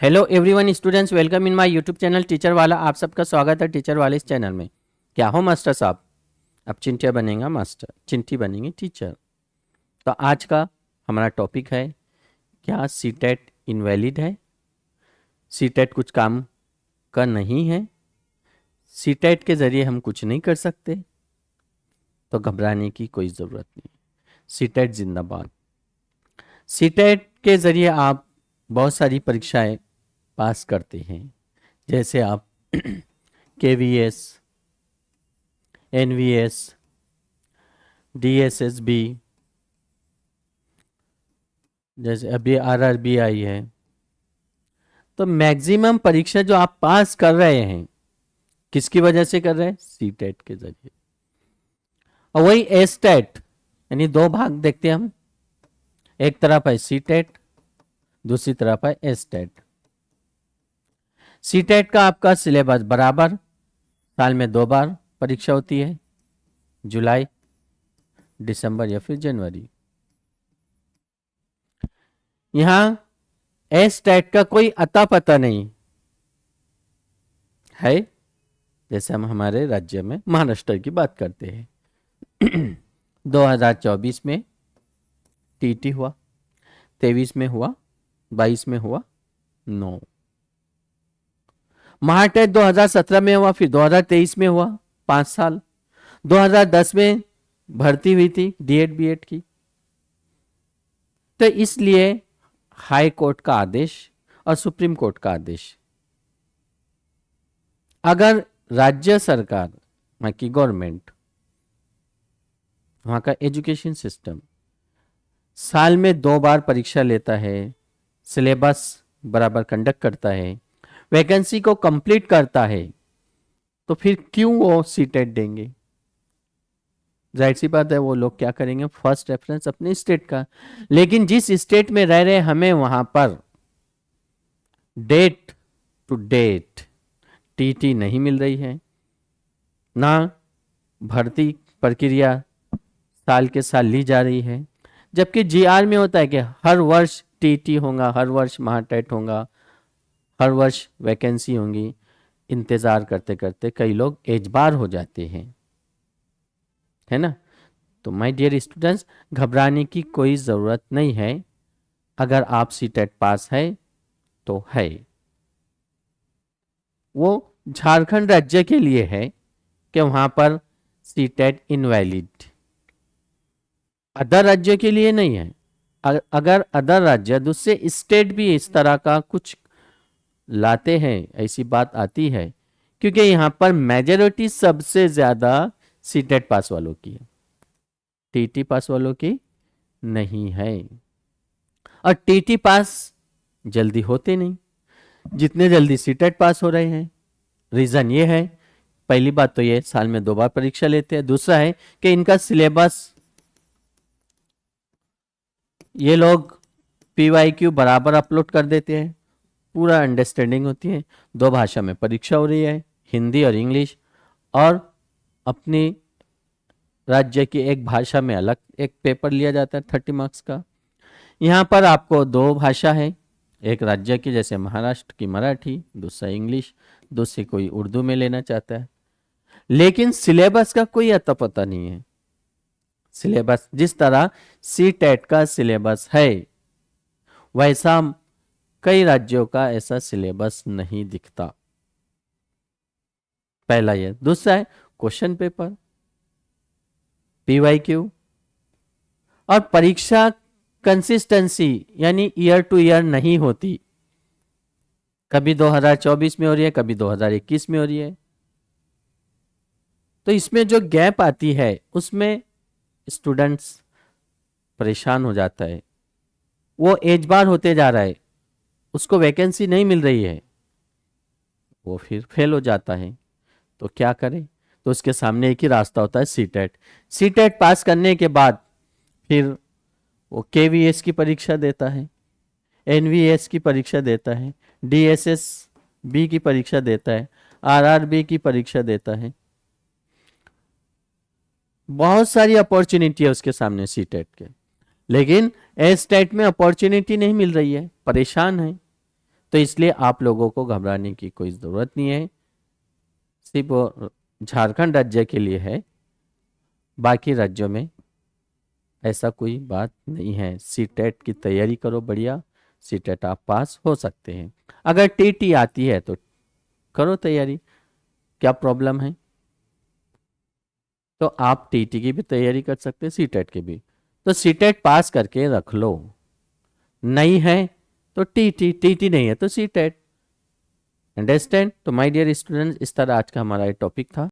Hello everyone students, welcome in my YouTube channel teacher वाला। आप सबका स्वागत है टीचर वाले इस चैनल में। क्या हो मास्टर साहब, अब चिंटिया बनेगा मास्टर, चिंटी बनेंगे टीचर। तो आज का हमारा टॉपिक है, क्या सीटेट इनवैलिड है, सीटेट कुछ काम का नहीं है, सीटेट के ज़रिए हम कुछ नहीं कर सकते, तो घबराने की कोई ज़रूरत नहीं। सीटेट जिंदाबाद। सीटेट के ज़रिए आप बहुत सारी परीक्षाएं पास करते हैं, जैसे आप केवीएस, एनवीएस, डीएसएसबी, जैसे अभी आरआरबी आई है। तो मैक्सिमम परीक्षा जो आप पास कर रहे हैं, किसकी वजह से कर रहे हैं? सीटेट के जरिए। और वही एस्टेट, यानी दो भाग देखते हैं हम, एक तरफ है सीटेट, दूसरी तरफ है एस्टेट। सीटेट का आपका सिलेबस बराबर साल में 2 बार परीक्षा होती है, जुलाई, दिसंबर या फिर जनवरी। यहां एस्टेट का कोई अता पता नहीं है। जैसे हम हमारे राज्य में महाराष्ट्र की बात करते हैं 2024 में टीटी हुआ, 23 में हुआ, 22 में हुआ, 9 महाटेट 2017 में हुआ, फिर 2023 में हुआ, 5 साल। 2010 में भर्ती हुई थी डीएड बीएड की। तो इसलिए हाई कोर्ट का आदेश और सुप्रीम कोर्ट का आदेश, अगर राज्य सरकार, वहां की गवर्नमेंट, वहां का एजुकेशन सिस्टम साल में 2 बार परीक्षा लेता है, सिलेबस बराबर कंडक्ट करता है, वैकेंसी को कंप्लीट करता है, तो फिर क्यों वो सीटेट देंगे? जाहिर सी बात है, वो लोग क्या करेंगे, फर्स्ट रेफरेंस अपने स्टेट का। लेकिन जिस स्टेट में रह रहे हमें वहां पर डेट टू डेट टीटी नहीं मिल रही है, ना भर्ती प्रक्रिया साल के साल ली जा रही है। जबकि जीआर में होता है कि हर वर्ष टीटी होगा, हर वर्ष महाटेट होगा, हर वर्ष वैकेंसी होंगी। इंतजार करते करते कई लोग एजबार हो जाते हैं, है ना। तो माय डियर स्टूडेंट्स, घबराने की कोई ज़रूरत नहीं है। अगर आप सीटेट पास है तो है। वो झारखंड राज्य के लिए है कि वहां पर सीटेट इनवैलिड, अदर राज्यों के लिए नहीं है। अगर अदर राज्य, दूसरे स्टेट भी इस तरह का कुछ लाते हैं, ऐसी बात आती है, क्योंकि यहां पर मेजॉरिटी सबसे ज्यादा सीटेट पास वालों की है, टीटी पास वालों की नहीं है। और टीटी पास जल्दी होते नहीं जितने जल्दी सीटेट पास हो रहे हैं। रीजन ये है, पहली बात तो ये साल में 2 बार परीक्षा लेते हैं, दूसरा है कि इनका सिलेबस ये लोग पीवाईक्यू बराबर अपलोड कर देते हैं, पूरा अंडरस्टैंडिंग होती है। 2 भाषा में परीक्षा हो रही है, हिंदी और इंग्लिश, और अपनी राज्य की एक भाषा में अलग एक पेपर लिया जाता है 30 मार्क्स का। यहाँ पर आपको 2 भाषा है, एक राज्य की जैसे महाराष्ट्र की मराठी, दूसरा इंग्लिश, दूसरी कोई उर्दू में लेना चाहता है। लेकिन सिलेबस का कोई अता पता नहीं है। सिलेबस जिस तरह सीटेट का सिलेबस है, वैसा कई राज्यों का ऐसा सिलेबस नहीं दिखता। पहला ये। दूसरा है क्वेश्चन पेपर, पीवाईक्यू, और परीक्षा कंसिस्टेंसी यानी ईयर टू ईयर नहीं होती। कभी 2024 में हो रही है, कभी 2021 में हो रही है। तो इसमें जो गैप आती है उसमें स्टूडेंट्स परेशान हो जाता है। वो एज बार होते जा रहा है, उसको वैकेंसी नहीं मिल रही है, वो फिर फेल हो जाता है। तो क्या करे? तो उसके सामने एक ही रास्ता होता है, सीटेट। सीटेट पास करने के बाद फिर वो केवीएस की परीक्षा देता है, एनवीएस की परीक्षा देता है, डीएसएसबी की परीक्षा देता है, आरआरबी की परीक्षा देता है। बहुत सारी अपॉर्चुनिटी है उसके सामने सीटेट के, लेकिन एस्टेट में अपॉर्चुनिटी नहीं मिल रही है, परेशान है। तो इसलिए आप लोगों को घबराने की कोई ज़रूरत नहीं है, सिर्फ वो झारखंड राज्य के लिए है, बाकी राज्यों में ऐसा कोई बात नहीं है। सीटेट की तैयारी करो बढ़िया, सीटेट आप पास हो सकते हैं। अगर टीटी आती है तो करो तैयारी, क्या प्रॉब्लम है? तो आप टीटी की भी तैयारी कर सकते हैं, सीटेट की भी। तो सीटेट पास करके रख लो, नहीं है तो टीटी, टीटी नहीं है तो सीटेट। अंडरस्टैंड? तो माय डियर स्टूडेंट्स, इस तरह आज का हमारा ये टॉपिक था।